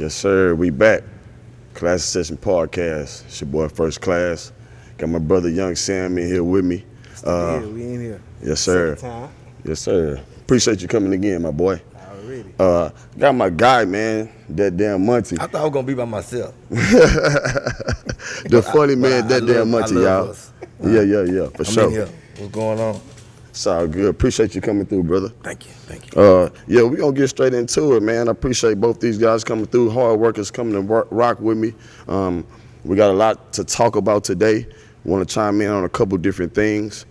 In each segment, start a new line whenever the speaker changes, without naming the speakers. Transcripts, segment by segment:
Yes, sir. We back. Class Session Podcast. It's your boy First Class. Got my brother Young Samm in here with me.
We in here.
Yes, sir.
Second time.
Yes, sir. Appreciate you coming again, my boy.
Already.
Got my guy, man, that damn Monty.
I thought I was gonna be by myself.
The funny man, that damn Monty, y'all.
Us.
Yeah, for
I'm
sure.
in here. What's going on?
It's all good. Appreciate you coming through, brother.
Thank you.
Yeah, we gonna get straight into it, man. I appreciate both these guys coming through, hard workers coming to rock with me. We got a lot to talk about today. Want to chime in on a couple different things.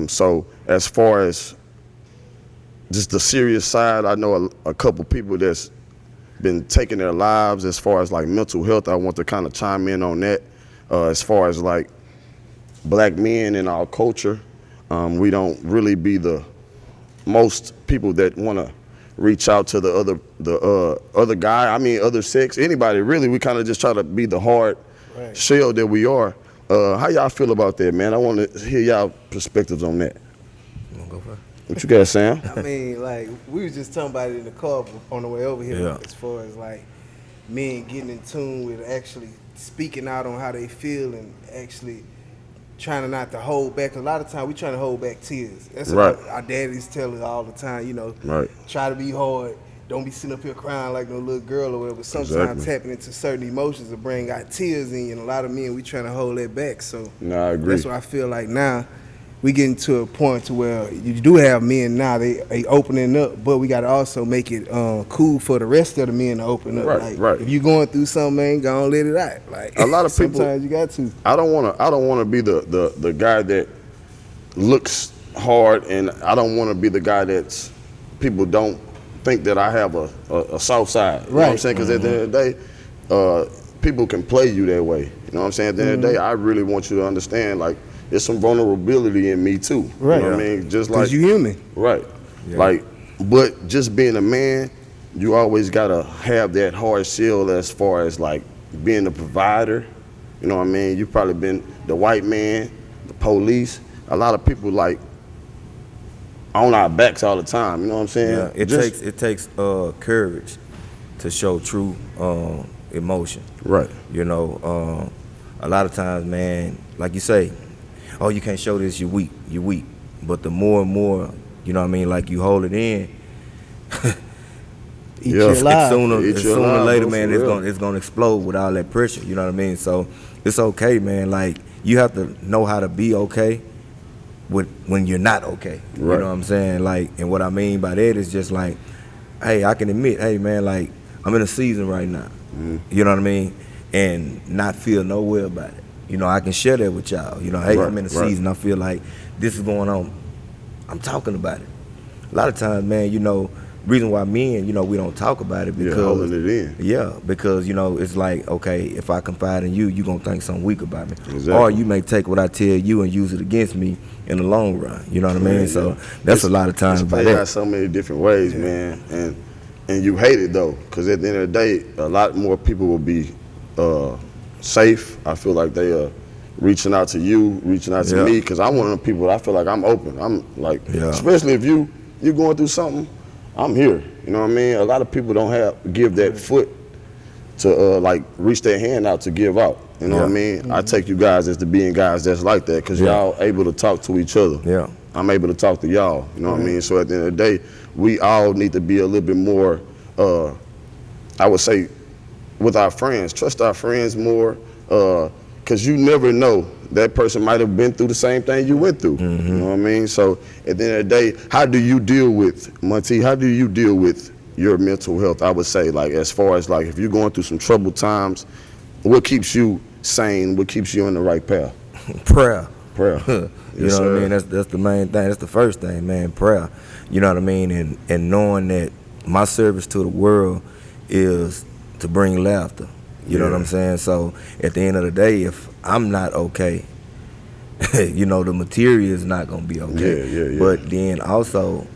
So as far as just the serious side, I know a couple people that's been taking their lives as far as like mental health. I want to kind of chime in on that. As far as like black men in our culture, we don't really be the most people that want to reach out to the other guy. I mean, other sex, anybody really. We kind of just try to be the hard shell that we are. How y'all feel about that, man? I want to hear y'all perspectives on that.
You wanna go first?
What you got, Sam?
I mean, like, we was just talking about it in the car on the way over here.
Yeah.
As far as like men getting in tune with actually speaking out on how they feel and actually trying not to hold back. A lot of times we trying to hold back tears. That's
Right.
what our daddies tell us all the time. You know,
Right.
try to be hard. Don't be sitting up here crying like no little girl or whatever. Sometimes
Exactly.
tapping into certain emotions will bring out tears in you. And a lot of men, we trying to hold that back. So
No, I agree.
that's what I feel like now. We getting to a point to where you do have men now, they opening up, but we got to also make it cool for the rest of the men to open up.
Right,
like,
right.
If you going through something, man, go on, let it out. Like
A lot of people-
sometimes you got to.
I don't want to be the guy that looks hard, and I don't want to be the guy that's people don't think that I have a soft side. You know what I'm
Right.
saying? Because at the end of the day, people can play you that way. You know what I'm saying? At the end of the day, I really want you to understand, like, there's some vulnerability in me too.
Right.
You know what I mean? Just like
Because you human.
right.
Yeah.
Like, but just being a man, you always gotta have that hard shell as far as like being a provider. You know what I mean? You've probably been the white man, the police. A lot of people like on our backs all the time. You know what I'm saying?
Yeah, it takes courage to show true emotion.
right.
You know, a lot of times, man, like you say, oh, you can't show this, you're weak. But the more and more, you know what I mean, like you hold it in,
Eat
Yeah.
your
It's
alive.
Sooner
or
alive,
later,
bro,
man,
for
it's gonna explode with all that pressure. You know what I mean? So it's okay, man. Like you have to know how to be okay with when you're not okay. You
Right.
know what I'm saying? Like, and what I mean by that is just like, hey, I can admit, hey, man, like I'm in a season right now. You know what I mean? And not feel no way about it. You know, I can share that with y'all. You know, hey,
Right,
I'm in a
right.
season. I feel like this is going on. I'm talking about it. A lot of times, man, you know, reason why men, you know, we don't talk about it because
holding it in.
Yeah, because, you know, it's like, okay, if I confide in you, you're going to think something weak about me.
Exactly.
Or you may take what I tell you and use it against me in the long run. You know what I mean?
Yeah,
So
yeah.
that's a lot of times
It's
by
played out
that.
so many different ways, man, and you hate it though, because at the end of the day, a lot more people will be safe. I feel like they are reaching out to you, reaching out to
Yeah.
me, because I'm one of the people that I feel like I'm open. I'm like,
Yeah.
especially if you're going through something, I'm here. You know what I mean? A lot of people don't give that foot to like reach their hand out to give out. You know what I
Yeah.
mean? I take you guys as the being guys that's like that, because
Yeah.
y'all able to talk to each other.
Yeah.
I'm able to talk to y'all. You know what I mean? So at the end of the day, we all need to be a little bit more, I would say, with our friends. Trust our friends more, because you never know. That person might have been through the same thing you went through. You know what I mean? So at the end of the day, how do you deal with, Monty, how do you deal with your mental health? I would say, like, as far as like if you're going through some troubled times, what keeps you sane? What keeps you on the right path?
Prayer.
Prayer.
You
Yes,
know what I
sir.
mean? That's the main thing. That's the first thing, man. Prayer. You know what I mean? And knowing that my service to the world is to bring laughter. You know what
Yeah.
I'm saying? So at the end of the day, if I'm not okay, you know, the material is not gonna be okay.
Yeah.
But then also,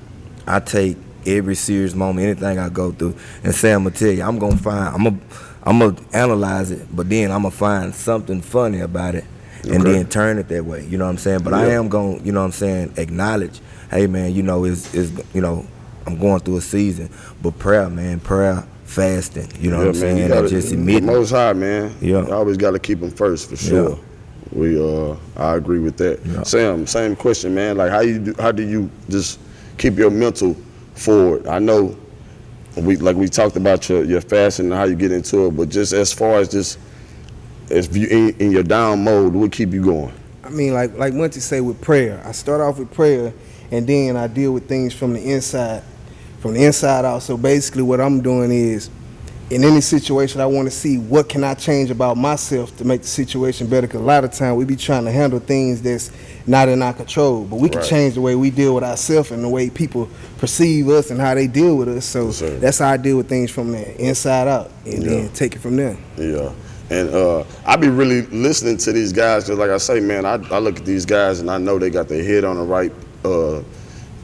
I take every serious moment, anything I go through, and Sam will tell you, I'm gonna analyze it, but then I'm gonna find something funny about it, and
Okay.
then turn it that way. You know what I'm saying? But I
Yeah.
am gonna, you know what I'm saying, acknowledge, hey man, you know, is you know, I'm going through a season, but prayer, man, prayer fasting. You know what I'm
man,
saying?
you
And
gotta,
just
the
admitting.
Most High, man.
Yeah.
You always got to keep them first, for sure. I agree with that.
Yeah.
Sam, same question, man. Like, how do you just keep your mental forward? I know we talked about your fasting and how you get into it, but just as far as just if you in your down mode, what keep you going?
I mean, like Monty say with prayer. I start off with prayer, and then I deal with things from the inside out. So basically, what I'm doing is, in any situation, I want to see what can I change about myself to make the situation better. Because a lot of time we be trying to handle things that's not in our control, but we can
Right.
change the way we deal with ourselves and the way people perceive us and how they deal with us. So
Yes, sir.
that's how I deal with things from the inside out, and
Yeah.
then take it from there.
Yeah. And I be really listening to these guys because, like I say, man, I look at these guys and I know they got their head on the right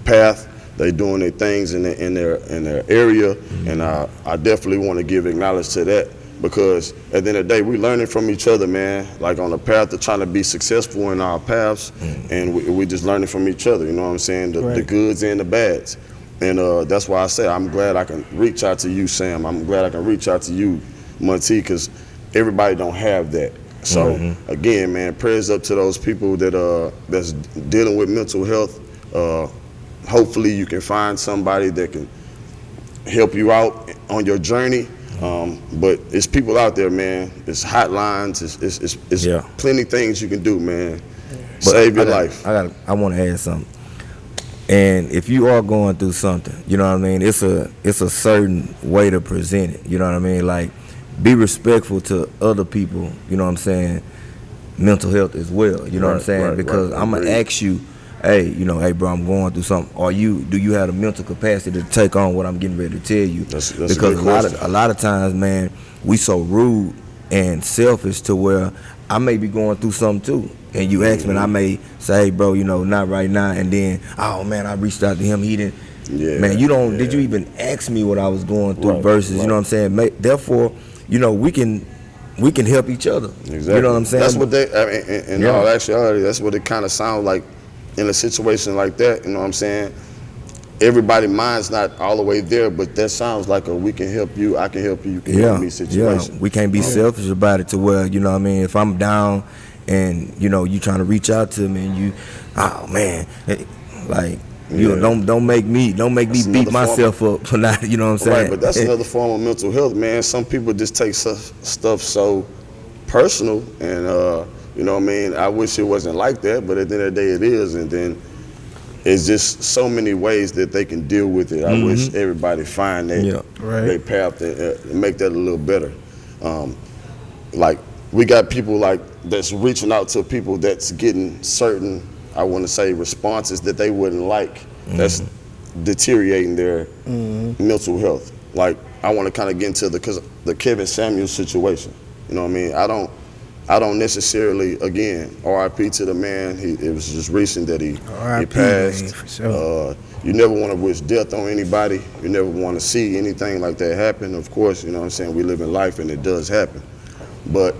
path. They doing their things in their area, and I definitely want to give acknowledge to that because at the end of the day, we learning from each other, man. Like on the path of trying to be successful in our paths, and we just learning from each other. You know what I'm saying? The
Right.
goods and the bads, and that's why I say I'm glad I can reach out to you, Sam. I'm glad I can reach out to you, Monty, because everybody don't have that. So again, man, prayers up to those people that's dealing with mental health. Hopefully you can find somebody that can help you out on your journey. But it's people out there, man. It's hotlines. It's
Yeah.
plenty things you can do, man.
But
Save your life.
I want to add something. And if you are going through something, you know what I mean, it's a certain way to present it. You know what I mean? Like, be respectful to other people, you know what I'm saying, mental health as well. You know what I'm
Right,
saying?
right,
Because
right.
I'm gonna
Agreed.
ask you, hey, hey bro, I'm going through something. Do you have the mental capacity to take on what I'm getting ready to tell you?
That's a
because
good question.
a lot of times, man, we so rude and selfish to where I may be going through something too. And you ask me, and I may say, hey, bro, not right now. And then, oh man, I reached out to him. He didn't.
Yeah,
Man, you don't.
yeah.
Did you even ask me what I was going through?
Right,
Versus,
right.
you know what I'm saying. Therefore, we can help each other.
Exactly.
You know what I'm saying?
That's what they. I mean, in
Yeah.
all actuality, that's what it kind of sounds like in a situation like that. You know what I'm saying? Everybody's mind's not all the way there, but that sounds like we can help you. I can help you. You can help me situation.
We can't be selfish about it to where, you know what I mean, if I'm down and, you trying to reach out to me and you, oh man, like,
Yeah.
don't make me
That's
beat
another
myself up for not, you know what I'm saying?
Right, but that's another form of mental health, man. Some people just take stuff so personal, and you know what I mean? I wish it wasn't like that, but at the end of the day, it is, and then it's just so many ways that they can deal with it. I wish everybody find that their path and make that a little better. Like, we got people like that's reaching out to people that's getting certain, I want to say, responses that they wouldn't like. That's deteriorating their mental health. Like, I want to kind of get into the Kevin Samuels situation. You know what I mean? I don't necessarily, again, RIP to the man. It was just recent that he
RIP,
passed.
man, for sure.
You never want to wish death on anybody. You never want to see anything like that happen. Of course, you know what I'm saying? We live in life and it does happen. But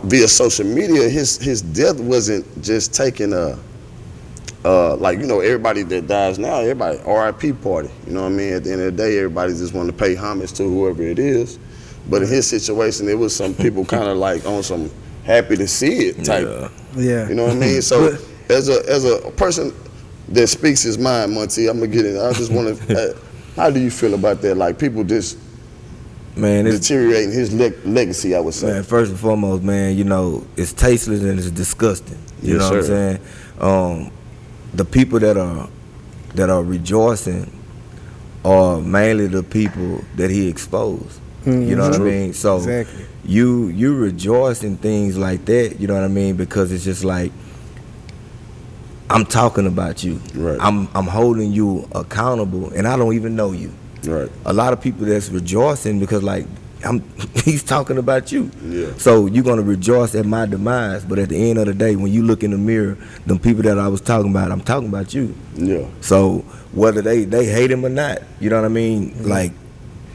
via social media, his death wasn't just taking like, everybody that dies now, everybody RIP party. You know what I mean? At the end of the day, everybody just want to pay homage to whoever it is. But in his situation, it was some people kind of like on some happy to see it type.
Yeah.
You know what I mean? So as a person that speaks his mind, Monty, I'm gonna get in. I just want to. How do you feel about that? Like, people just
it's
deteriorating his legacy, I would say.
Man, first and foremost, man, it's tasteless and it's disgusting. You
Yes,
know what
sir.
I'm saying? The people that are rejoicing are mainly the people that he exposed. You know what I mean? So
Exactly.
you rejoice in things like that, you know what I mean? Because it's just like, I'm talking about you.
Right.
I'm holding you accountable, and I don't even know you.
Right.
A lot of people that's rejoicing because, like, he's talking about you.
Yeah.
So you're gonna rejoice at my demise, but at the end of the day, when you look in the mirror, them people that I was talking about, I'm talking about you.
Yeah.
So whether they hate him or not, you know what I mean? Like,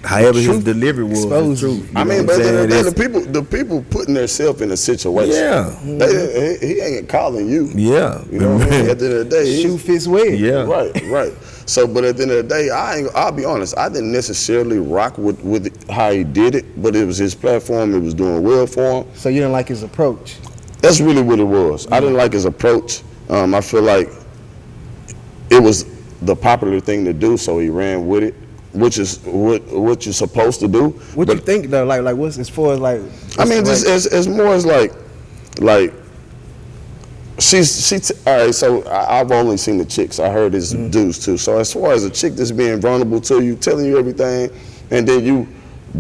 however his
Truth
delivery was, the
exposes
truth.
you.
You
I
know
mean,
what
but
I'm
at the end of
saying?
the day, the people putting themselves in a situation.
Yeah.
He ain't calling you.
Yeah.
You know what I mean? At the end of the day,
Shoe fits well.
Yeah.
Right. So, but at the end of the day, I'll be honest. I didn't necessarily rock with how he did it, but it was his platform. It was doing well for him.
So you didn't like his approach.
That's really what it was. I didn't like his approach. I feel like it was the popular thing to do, so he ran with it, which is what you're supposed to do.
What you think though? Like what's as far as like?
I mean, just as more as like all right. So I've only seen the chicks. I heard his dudes too. So as far as a chick that's being vulnerable to you, telling you everything, and then you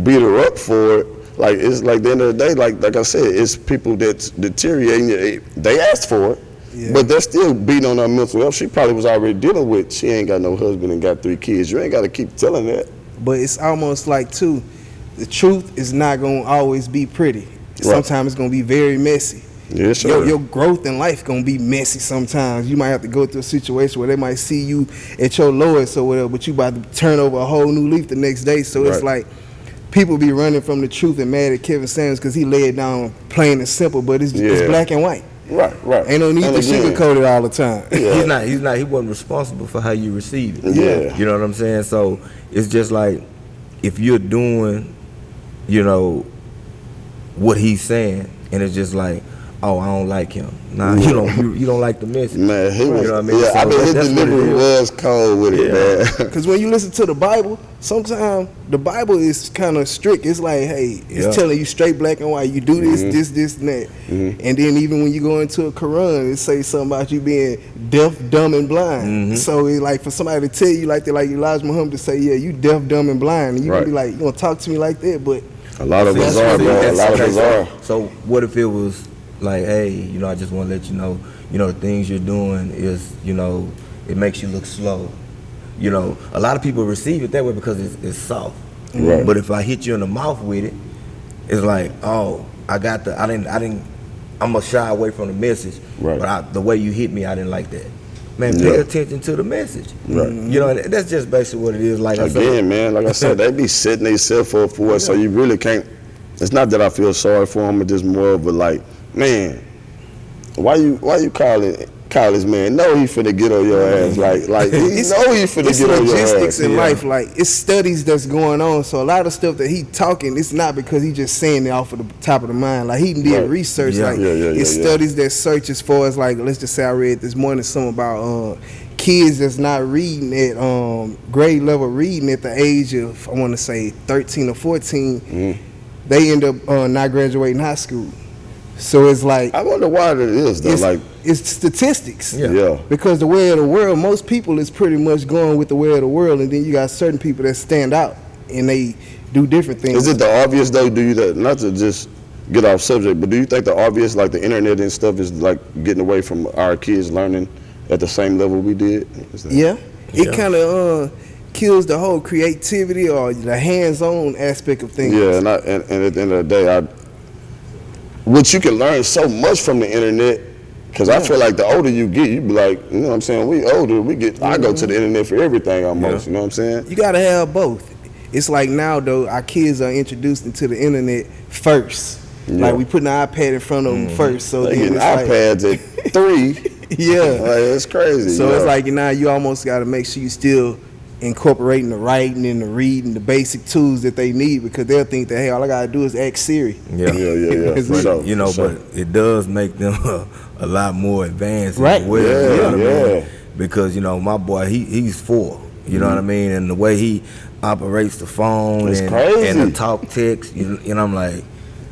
beat her up for it, like it's like the end of the day, like I said, it's people that's deteriorating. They asked for it.
Yeah.
But they're still beating on her mental health. She probably was already dealing with, she ain't got no husband and got 3 kids. You ain't got to keep telling that.
But it's almost like too, the truth is not gonna always be pretty. Sometimes it's gonna be very messy.
Yeah, sure.
Your growth in life gonna be messy sometimes. You might have to go through a situation where they might see you at your lowest or whatever, but you about to turn over a whole new leaf the next day. So it's like people be running from the truth and mad at Kevin Samuels because he laid it down plain and simple, but it's black and white.
Right.
Ain't no need to sugarcoat it all the time.
Yeah.
He wasn't responsible for how you receive it.
Yeah.
You know what I'm saying? So it's just like if you're doing, what he's saying, and it's just like, oh, I don't like him. Nah, you don't like the message.
Man, he was,
you know what I mean?
yeah,
So
I mean, his
that's what it
delivery
is.
was cold with it, man.
Because when you listen to the Bible, sometimes the Bible is kind of strict. It's like, hey, it's telling you straight black and white. You do this, this, and that. And then even when you go into a Quran, it says something about you being deaf, dumb, and blind. So it's like for somebody to tell you like that, like Elijah Muhammad to say, yeah, you deaf, dumb, and blind. And you gonna be like, you gonna talk to me like that, but
A lot of us are, bro. A lot of us are.
So what if it was like, hey, I just want to let you know, the things you're doing is, it makes you look slow. A lot of people receive it that way because it's soft.
Right.
But if I hit you in the mouth with it, it's like, oh, I'm gonna shy away from the message.
Right.
But the way you hit me, I didn't like that. Man, pay attention to the message.
Right.
That's just basically what it is. Like
Again, man, like I said, they be setting themselves up for it, so you really can't. It's not that I feel sorry for them, it's just more of a like, man, why you call this man? No, he finna get on your ass. Like he know he finna get on your ass.
It's logistics in life. Like it's studies that's going on. So a lot of stuff that he talking, it's not because he just saying it off of the top of the mind. Like he did research. It's studies that search as far as like, let's just say I read this morning something about kids that's not reading at grade level reading at the age of, I want to say 13 or 14. They end up not graduating high school. So it's like,
I wonder why that is though.
It's statistics.
Yeah.
Because the way of the world, most people is pretty much going with the way of the world, and then you got certain people that stand out and they do different things.
Is it the obvious though? Do you that not to just get off subject, but do you think the obvious, like the internet and stuff, is like getting away from our kids learning at the same level we did?
It kind of kills the whole creativity or the hands-on aspect of things.
Yeah, and at the end of the day, which you can learn so much from the internet, because I feel like the older you get, you be like, you know what I'm saying, we older, I go to the internet for everything almost, you know what I'm saying?
You gotta have both. It's like now though, our kids are introduced into the internet first. Like we putting the iPad in front of them first. So
they
then
getting
it's
iPads at 3.
Yeah.
Like, it's crazy.
So it's like now you almost gotta make sure you still incorporating the writing and the reading, the basic tools that they need, because they'll think that, hey, all I gotta do is ask Siri.
Yeah.
But it does make them a lot more advanced
Right.
as well.
Yeah,
You know what I mean?
yeah.
Because my boy, he's 4. You know what I mean? And the way he operates the phone
It's
and
crazy.
the talk text, I'm like,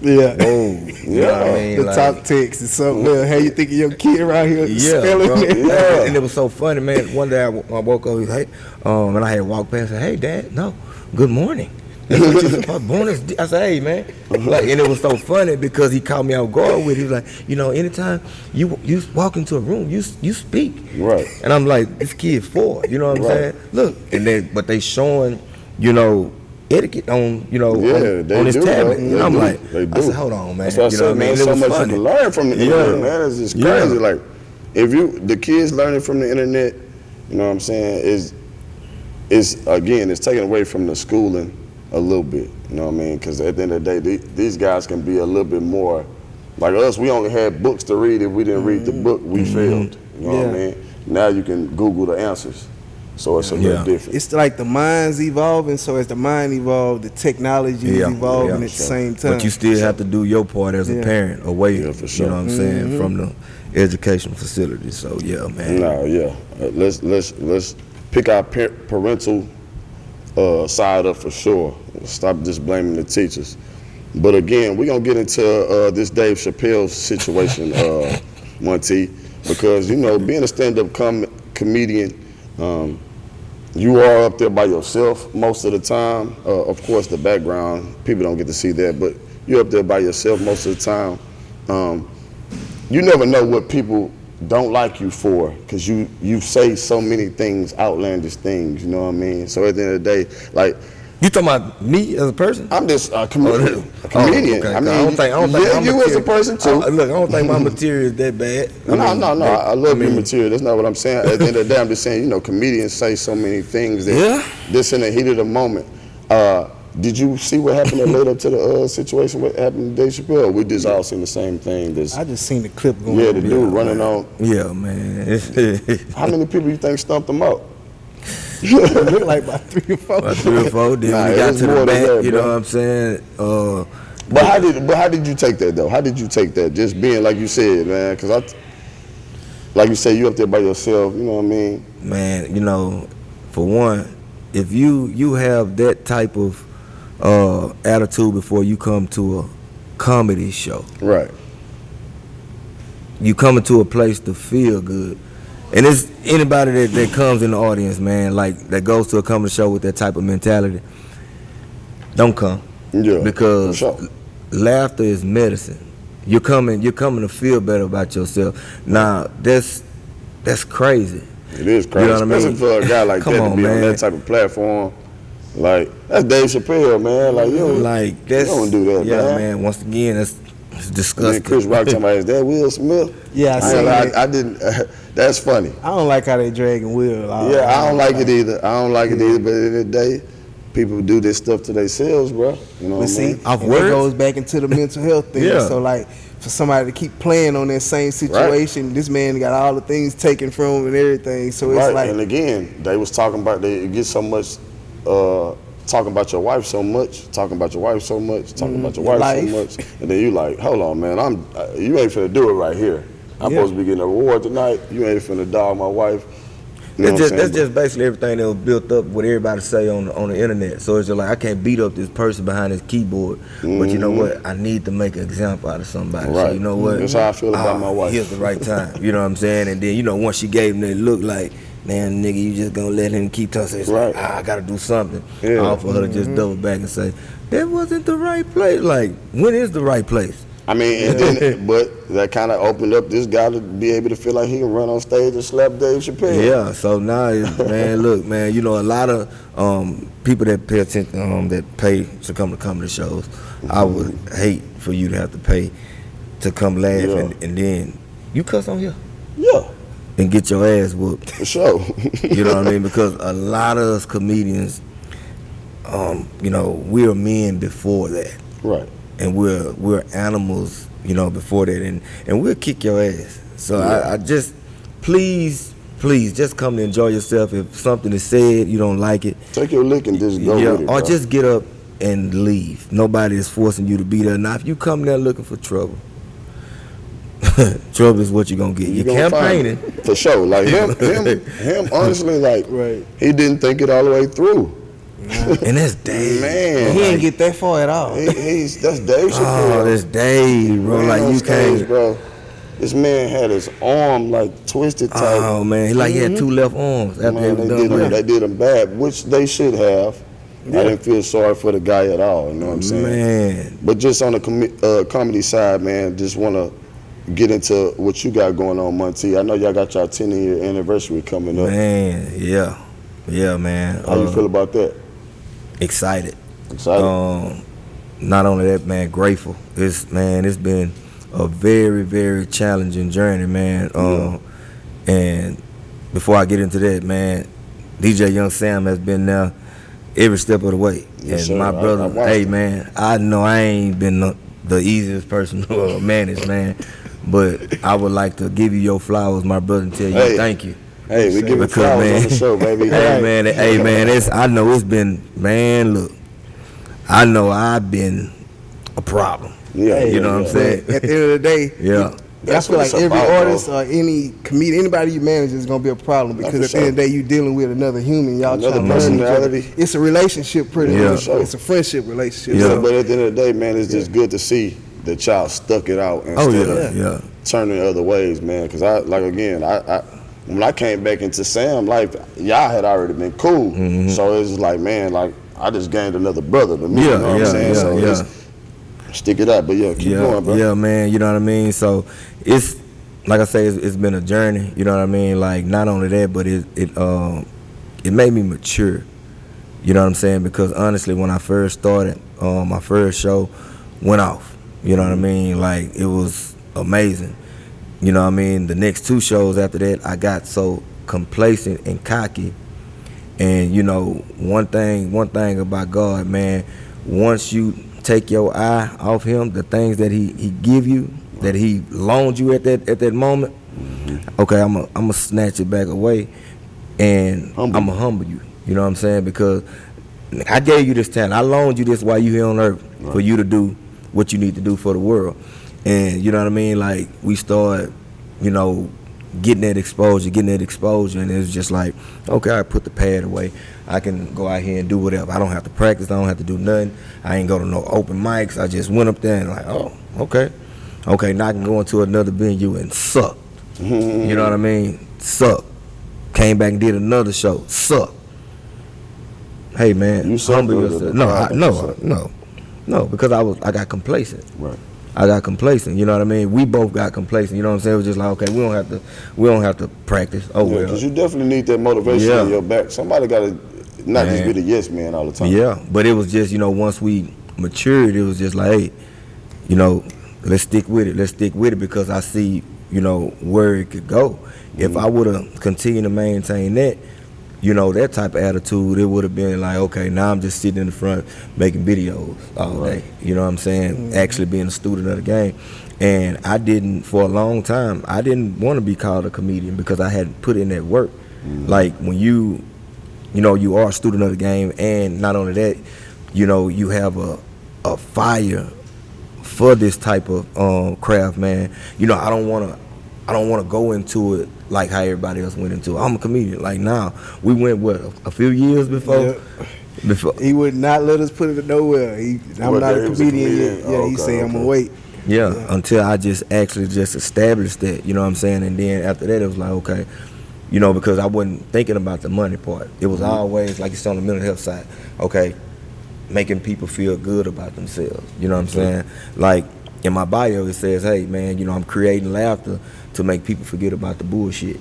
Yeah.
whoa. You know what I mean?
The
Like,
talk text is something else. How you think of your kid around here spelling
bro.
it?
Yeah. And it was so funny, man. One day I woke up, hey, and I had walked past and said, hey, Dad, no, good morning. That's what you supposed bonus. I said, hey, man. Like, and it was so funny because he caught me off guard with it. He was like, anytime you walk into a room, you speak.
Right.
And I'm like, this kid 4. You know what I'm saying? Look, but they showing, etiquette on, on his tablet. And I'm like, I said, hold on, man.
That's what I said, man. So much you can learn from the internet, man. It's just crazy. Like, if the kids learning from the internet, you know what I'm saying, is again, it's taken away from the schooling a little bit. You know what I mean? Because at the end of the day, these guys can be a little bit more like us. We only had books to read. If we didn't read the book, we failed. You know what I mean? Now you can Google the answers. So it's a little different.
It's like the mind's evolving, so as the mind evolves, the technology is evolving at the same time.
But you still have to do your part as a parent away,
for sure.
You know what I'm saying, from the educational facility. So man.
No, let's pick our parental side up for sure. Stop just blaming the teachers. But again, we're gonna get into this Dave Chappelle situation, Monty, because being a stand-up comedian, you are up there by yourself most of the time. Of course, the background, people don't get to see that, but you're up there by yourself most of the time. You never know what people don't like you for, because you say so many things, outlandish things, you know what I mean? So at the end of the day, like,
you talking about me as a person?
I'm just a comedian.
Okay.
I mean,
I don't think
you as a person too.
Look, I don't think my material is that bad.
No. I love your material. That's not what I'm saying. At the end of the day, I'm just saying, comedians say so many things that this in the heat of the moment. Did you see what happened that led up to the situation? What happened to Dave Chappelle? Or we just all seen the same thing.
I just seen the clip going.
Yeah, the dude running on.
Yeah, man.
How many people you think stumped him out?
It looked like about 3 or 4.
About 3 or 4. Then we got to the back. You know what I'm saying?
But how did you take that though? How did you take that? Just being like you said, man. Because like you say, you up there by yourself. You know what I mean?
Man, for one, if you have that type of attitude before you come to a comedy show,
right?
You coming to a place to feel good. And it's anybody that comes in the audience, man, like that goes to a comedy show with that type of mentality, don't come.
Yeah.
Because
sure.
Laughter is medicine. You're coming to feel better about yourself. Now that's crazy.
It is crazy,
you know what
especially for a guy like that to be on that type of platform. Like, that's Dave Chappelle, man. Like, you don't do that,
man. Once again, it's disgusting.
And Chris Rock talking about, is that Will Smith?
Yeah,
I didn't. That's funny.
I don't like how they dragging Will.
I don't like it either. I don't like it either. But at the end of the day, people do this stuff to themselves, bro. You know what I mean?
It goes back into the mental health thing. So, like, for somebody to keep playing on that same situation, this man got all the things taken from him and everything. So it's like,
and again, they was talking about they get so much. Talking about your wife so much, talking about your wife so much, talking about your wife so much, and then you like, hold on, man, you ain't finna do it right here. I'm supposed to be getting a reward tonight. You ain't finna dog my wife.
That's just basically everything that was built up what everybody say on the internet. So it's just like, I can't beat up this person behind his keyboard, but you know what? I need to make an example out of somebody.
Right.
So you know what?
That's how I feel about my wife.
Here's the right time. You know what I'm saying? And then once she gave him that look like, man, nigga, you just gonna let him keep talking. It's like, I gotta do something. All for her to just double back and say, that wasn't the right place. Like, when is the right place?
I mean, and then, but that kind of opened up this guy to be able to feel like he can run on stage and slap Dave Chappelle.
Yeah, so now, man, look, man, a lot of people that pay attention, that pay to come to comedy shows, I would hate for you to have to pay to come laugh and then you cuss on here.
Yeah.
And get your ass whooped.
For sure.
You know what I mean? Because a lot of us comedians, we're men before that.
Right.
And we're animals, before that, and we'll kick your ass. So I just, please, just come to enjoy yourself. If something is said, you don't like it,
take your lick and just go with it,
or just get up and leave. Nobody is forcing you to be there. Now, if you come there looking for trouble, trouble is what you're gonna get. You're campaigning
for sure. Like him, honestly, like he didn't think it all the way through.
And that's Dave.
Man,
he didn't get that far at all.
That's Dave Chappelle.
Oh, that's Dave, bro. Like you can't,
bro. This man had his arm like twisted tight.
Oh man, he had 2 left arms. After
they did him bad, which they should have. I didn't feel sorry for the guy at all. You know what I'm saying?
Man.
But just on the comedy side, man, just want to get into what you got going on, Monty. I know y'all got your 10-year anniversary coming up.
Man, yeah, man.
How you feel about that?
Excited.
Not
only that, man, grateful. It's been a very, very challenging journey, man. And before I get into that, man, DJ Young Samm has been there every step of the way.
Yes,
and
sir.
my
I
brother,
watched
hey
it.
man, I know I ain't been the easiest person to manage, man, but I would like to give you your flowers, my brother, and tell you
Hey.
thank you.
Hey, we giving
Because,
flowers
man,
on the show, baby.
hey man, I know it's been, man, look, I know I've been a problem.
Yeah,
You know what I'm saying?
But at the end of the day,
Yeah.
I
That's
feel
what
like
it's
every
about,
artist
bro.
or any comedian, anybody you manage is gonna be a problem because
for
at the end of the
sure.
day, you dealing with another human. Y'all
Another
trying to learn each other.
personality.
It's a relationship, pretty
Yeah.
much.
Sure.
It's a friendship relationship.
Yeah.
So,
But at the end of the day, man, it's just good to see that y'all stuck it out
Oh
instead
yeah,
of
yeah.
turning other ways, man. Because I when I came back into Samm life, y'all had already been cool. So it's just like, man, like I just gained another brother to me.
Yeah,
you know what I'm
yeah,
saying?
yeah,
So
yeah.
it's, stick it up. But yeah, keep going, bro.
Yeah, man, you know what I mean? So it's like I say, it's been a journey, you know what I mean? Like not only that, but it made me mature. You know what I'm saying? Because honestly, when I first started, my first show went off. You know what I mean? Like it was amazing. You know what I mean? The next two shows after that, I got so complacent and cocky. And you know, one thing about God, man, once you take your eye off him, the things that he give you, that he loaned you at that moment, okay, I'm a snatch it back away, and I'm gonna humble you. You know what I'm saying? Because I gave you this talent. I loaned you this while you here on earth for you to do what you need to do for the world. And you know what I mean? Like we started, you know, getting that exposure, and it was just like, okay, I put the pad away. I can go out here and do whatever. I don't have to practice. I don't have to do nothing. I ain't go to no open mics. I just went up there and like, oh, okay. Now I can go into another venue and suck. You know what I mean? Suck. Came back and did another show. Suck. Hey man,
You suck
humble
or the
yourself.
crowd makes you suck?
No, because I got complacent.
Right.
I got complacent, you know what I mean? We both got complacent, you know what I'm saying? It was just like, okay, we don't have to practice. Oh
Yeah,
well.
because you definitely need that motivation
Yeah.
in your back. Somebody got to not just
Man.
be the yes man all the time.
Yeah, but it was just, you know, once we matured, it was just like, hey, you know, let's stick with it because I see, you know, where it could go. If I would have continued to maintain that, you know, that type of attitude, it would have been like, okay, now I'm just sitting in the front making videos all day. You know what I'm saying? Actually being a student of the game. And I didn't, for a long time, I didn't want to be called a comedian because I hadn't put in that work. Like when you know, you are a student of the game, and not only that, you know, you have a fire for this type of craft, man. You know, I don't want to go into it like how everybody else went into it. I'm a comedian. Like now, we went a few years before.
Yeah.
Before.
he would not let us put it nowhere. I'm
Well,
not
there
a
he was a
comedian yet.
comedian.
Yeah,
Oh,
he
okay,
say I'm
okay.
gonna wait.
Yeah, until I just established that, you know what I'm saying? And then after that, it was like, okay, you know, because I wasn't thinking about the money part. It was always, like you said on the mental health side, okay, making people feel good about themselves. You know what I'm saying? Like, in my bio, it says, hey, man, you know, I'm creating laughter to make people forget about the bullshit.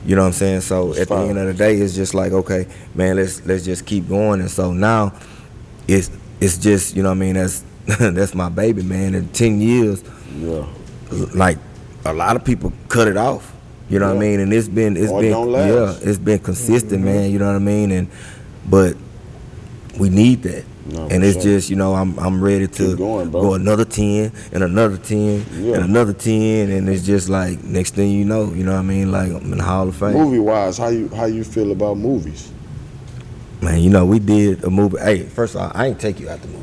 You know what I'm saying? So at the end of the day, it's just like, okay, man, let's just keep going. And so now, it's just, you know what I mean, that's my baby, man. In 10 years,
Yeah.
like a lot of people cut it off. You know what I mean? And it's been
don't last.
it's been consistent, man. You know what I mean? But we need that.
No,
And
for
it's
sure.
just, you know, I'm ready to
Keep going, bro.
go another 10 and another 10
Yeah.
and another 10, and it's just like next thing you know what I mean? Like I'm in the Hall of Fame.
Movie wise, how you feel about movies?
Man, you know, we did a movie. Hey, first of all, I ain't take you out the movie.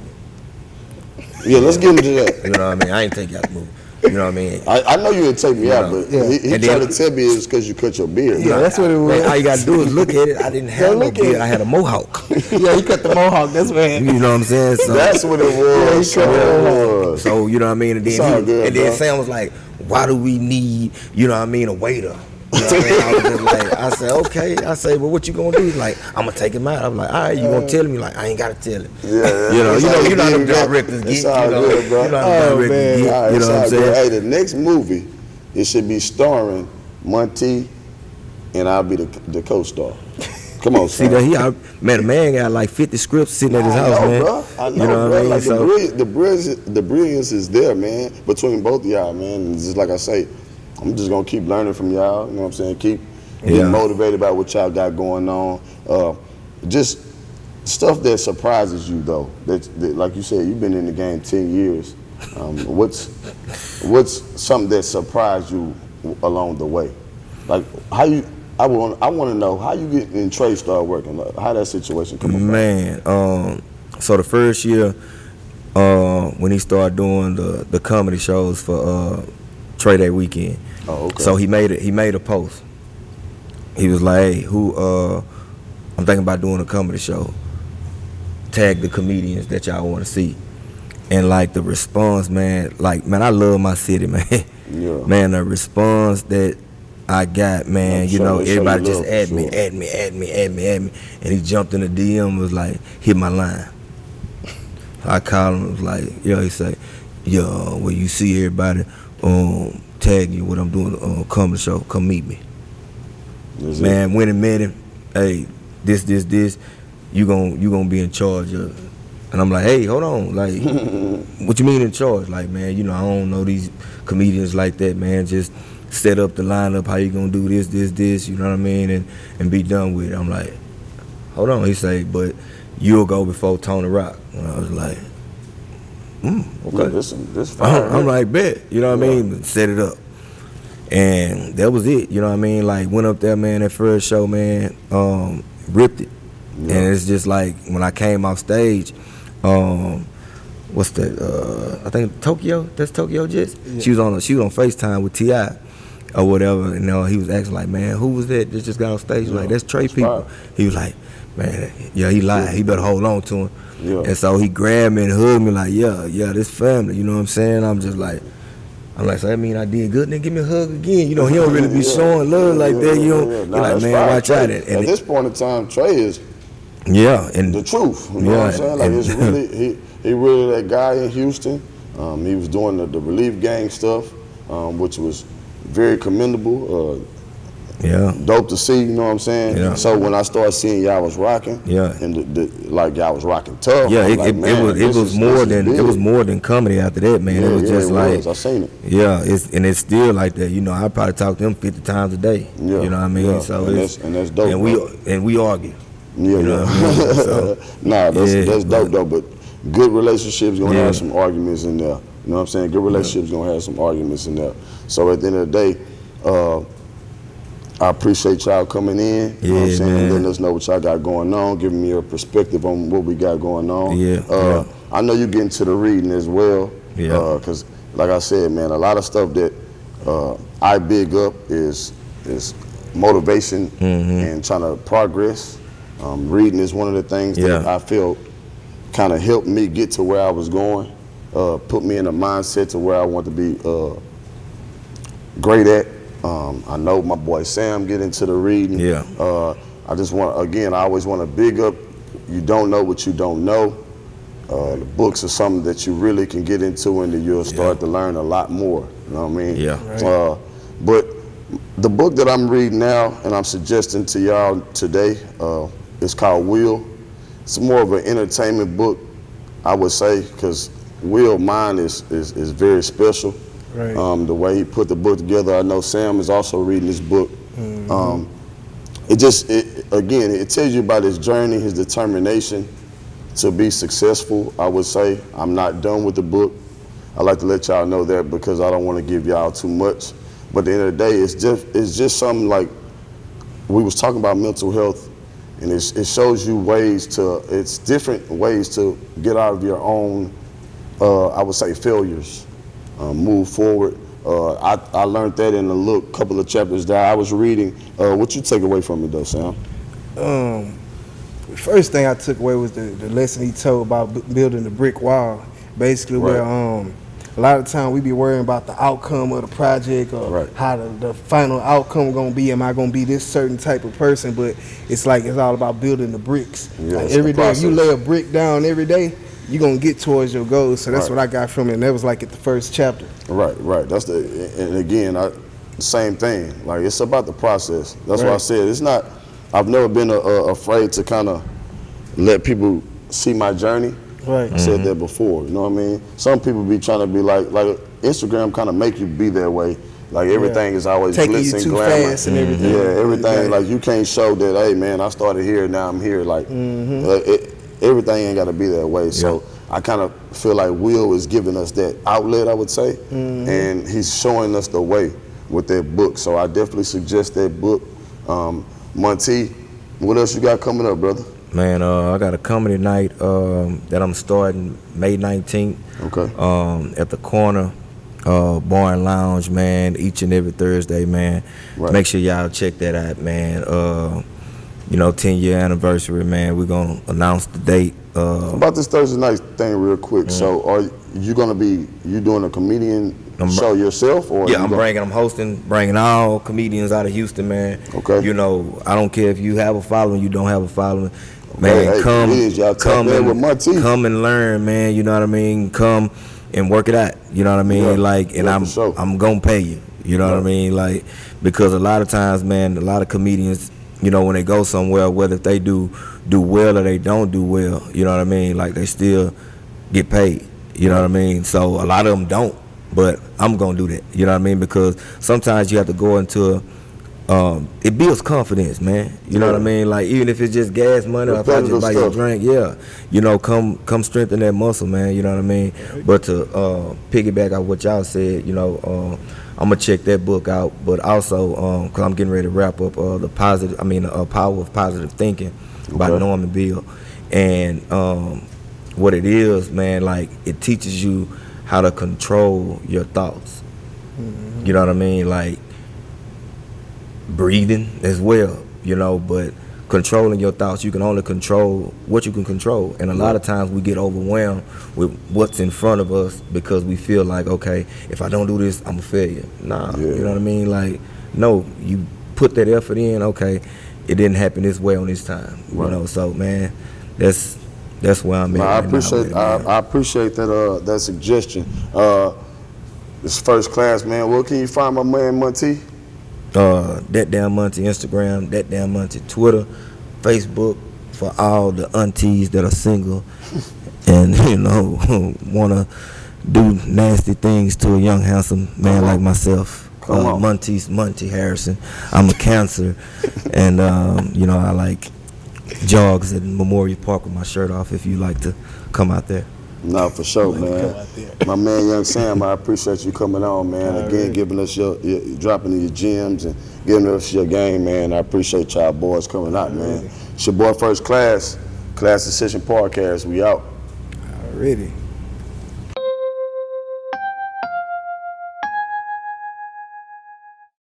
Yeah, let's get into that.
You know what I mean? I ain't take you out the movie. You know what I mean?
I know you didn't take me out, but
Yeah.
he
And
tried
then-
to tell me it was because you cut your beard.
Yeah, that's what it was.
Man, all you gotta do is look at it. I didn't have no
look at
beard.
it.
I had a mohawk.
Yeah, he cut the mohawk. That's what.
You know what I'm saying? So,
That's what it was.
Yeah, he cut
it was.
so you know what I mean? And
It's all
then,
good, bro.
Sam was like, why do we need, you know what I mean, a waiter? You know what I mean? I was just like, I said, okay. I say, well, what you gonna do? He's like, I'm gonna take him out. I'm like, all right, you gonna tell him? He's like, I ain't gotta tell him.
Yeah,
You know
it's
how
all
them
good, bro.
directors get.
It's
You
all
know,
good, bro.
you know how them
Oh,
directors
man.
get.
All right,
You know
it's
what I'm
all
saying?
good. Hey, the next movie, it should be starring Monty, and I'll be the co-star. Come on,
See
son.
that the man got like 50 scripts sitting at his house,
I know,
man.
bro. I know,
You know
bro.
what I mean?
Like
So,
the brilliance is there, man, between both of y'all, man. And just like I say, I'm just gonna keep learning from y'all. You know what I'm saying? Keep getting
Yeah.
motivated by what y'all got going on. Just stuff that surprises you though. That like you said, you've been in the game 10 years. What's something that surprised you along the way? Like how you? I want to know how you get in Trey started working. Like, how that situation come about.
Man, so the first year when he started doing the comedy shows for Trey Day weekend.
Oh, okay.
So he made a post. He was like, "Hey, I'm thinking about doing a comedy show. Tag the comedians that y'all want to see." And like the response, man, I love my city, man.
Yeah.
Man, the response that I got, man, everybody just add me. And he jumped in the DM, was like, hit my line. I called him, was like, he say, when you see everybody tag you what I'm doing on comedy show, come meet me. Man, went and met him. Hey, this, you gonna be in charge of it. And I'm like, hey, hold on, like, what you mean in charge? Like, man, I don't know these comedians like that, man. Just set up the lineup, how you gonna do this, you know what I mean, and be done with it. I'm like, hold on. He say, but you'll go before Tony Rock. And I was like, okay.
Yeah, this fire.
I'm like, bet, you know what I mean? Set it up. And that was it, you know what I mean? Like, went up there, man, that first show, man, ripped it. Yeah. And it's just like, when I came off stage, what's that? I think Tokyo. That's Tokyo Jets. Yeah. She was on FaceTime with T.I. or whatever, and he was asking like, man, who was that just got on stage? Like, that's Trey people. He was like, man, he lied. He better hold on to him. Yeah. And so he grabbed me and hugged me like, yeah, this family. You know what I'm saying? I'm like, so that mean I did good? Then give me a hug again. He don't really be showing love like that. You're like, man, watch out.
At this point in time, Trey is.
Yeah, and
the truth. You know what I'm saying? Like, it's really he really that guy in Houston. He was doing the relief gang stuff, which was very commendable. Dope to see. You know what I'm saying? Yeah. So when I started seeing y'all was rocking, and y'all was rocking tough.
Yeah, it was more than comedy after that, man. It was just like
I seen it.
Yeah, it's still like that. I probably talk to him 50 times a day. Yeah, you know what I mean?
Yeah.
So
that's dope.
And we argue.
Yeah, you know what I mean? So, that's dope though. But good relationships gonna have some arguments in there. You know what I'm saying? Good relationships gonna have some arguments in there. So at the end of the day, I appreciate y'all coming in. You know what I'm saying? And letting us know what y'all got going on, giving me a perspective on what we got going on. I know you get into the reading as well. Yeah. Because like I said, man, a lot of stuff that I big up is motivation and trying to progress. Reading is one of the things that I feel kind of helped me get to where I was going, put me in a mindset to where I want to be great at. I know my boy Samm get into the reading. Yeah. I just want, again, I always want to big up, you don't know what you don't know. The books are something that you really can get into and then you'll start to learn a lot more. You know what I mean? Yeah. Right. But the book that I'm reading now and I'm suggesting to y'all today, it's called Will. It's more of an entertainment book, I would say, because Will, mine is very special. Right. The way he put the book together. I know Samm is also reading this book. It tells you about his journey, his determination to be successful. I would say I'm not done with the book. I like to let y'all know that because I don't want to give y'all too much. But at the end of the day, it's just something like we was talking about mental health. And it shows you it's different ways to get out of your own, I would say, failures, move forward. I learned that in a couple of chapters that I was reading. What you take away from it though, Samm?
The first thing I took away was the lesson he told about building the brick wall. Basically where a lot of the time we be worrying about the outcome of the project or how the final outcome gonna be. Am I gonna be this certain type of person? But it's all about building the bricks. Yeah, like every day, if you lay a brick down every day, you're gonna get towards your goals. So that's what I got from it. And that was like at the first chapter. Right.
And again, same thing. Like it's about the process. That's why I said it's not. I've never been afraid to kind of let people see my journey. Right. I said that before, you know what I mean? Some people be trying to be like Instagram kind of make you be that way. Like everything is always
taking
glitz and
you too
glamour.
fast and everything.
Yeah, everything like you can't show that. Hey man, I started here, now I'm here. Like everything ain't got to be that way. So I kind of feel like Will is giving us that outlet, I would say, and he's showing us the way with that book. So I definitely suggest that book. Monty, what else you got coming up, brother?
Man, I got a comedy night that I'm starting May 19th.
Okay.
At the corner bar and lounge, man, each and every Thursday, man.
Right.
Make sure y'all check that out, man. 10-year anniversary, man. We're gonna announce the date.
About this Thursday night thing real quick. So are you gonna be doing a comedian show yourself, or
yeah, I'm hosting, bringing all comedians out of Houston, man.
Okay.
You know, I don't care if you have a following, you don't have a following.
Okay,
Man,
hey,
come
and
learn, man. You know what I mean? Come and work it out. You know what I mean?
Yeah.
Like, and I'm gonna pay you. You know what I mean? Like, because a lot of times, man, a lot of comedians, you know, when they go somewhere, whether they do well or they don't do well, you know what I mean? Like, they still get paid. You know what I mean? So a lot of them don't, but I'm gonna do that. You know what I mean? Because sometimes you have to go into it builds confidence, man. You know what I mean? Like, even if it's just gas money, or if I just buy you a drink, you know, come strengthen that muscle, man. You know what I mean? But to piggyback on what y'all said, you know, I'm gonna check that book out. But also, cause I'm getting ready to wrap up the Power of Positive Thinking by Norman Bill, and what it is, man, like, it teaches you how to control your thoughts. You know what I mean? Like, breathing as well, you know, but controlling your thoughts, you can only control what you can control. And a lot of times we get overwhelmed with what's in front of us because we feel like, okay, if I don't do this, I'm a failure. Nah, you know what I mean? Like, no, you put that effort in, okay, it didn't happen this way on this time. You know, so, man, that's where I'm at.
I appreciate that that suggestion. This first class, man. Where can you find my man Monty?
That Damn Monty Instagram, That Damn Monty Twitter, Facebook, for all the aunties that are single and, you know, want to do nasty things to a young handsome man like myself. Monty Harrison. I'm a Cancer, and you know, I like jogs at Memorial Park with my shirt off. If you like to come out there.
No, for sure, man. My man, Young Samm, I appreciate you coming on, man. Again, giving us your dropping in your gems and giving us your game, man. I appreciate y'all boys coming out, man. It's your boy First Class, Class Decision Podcast. We out.
Already.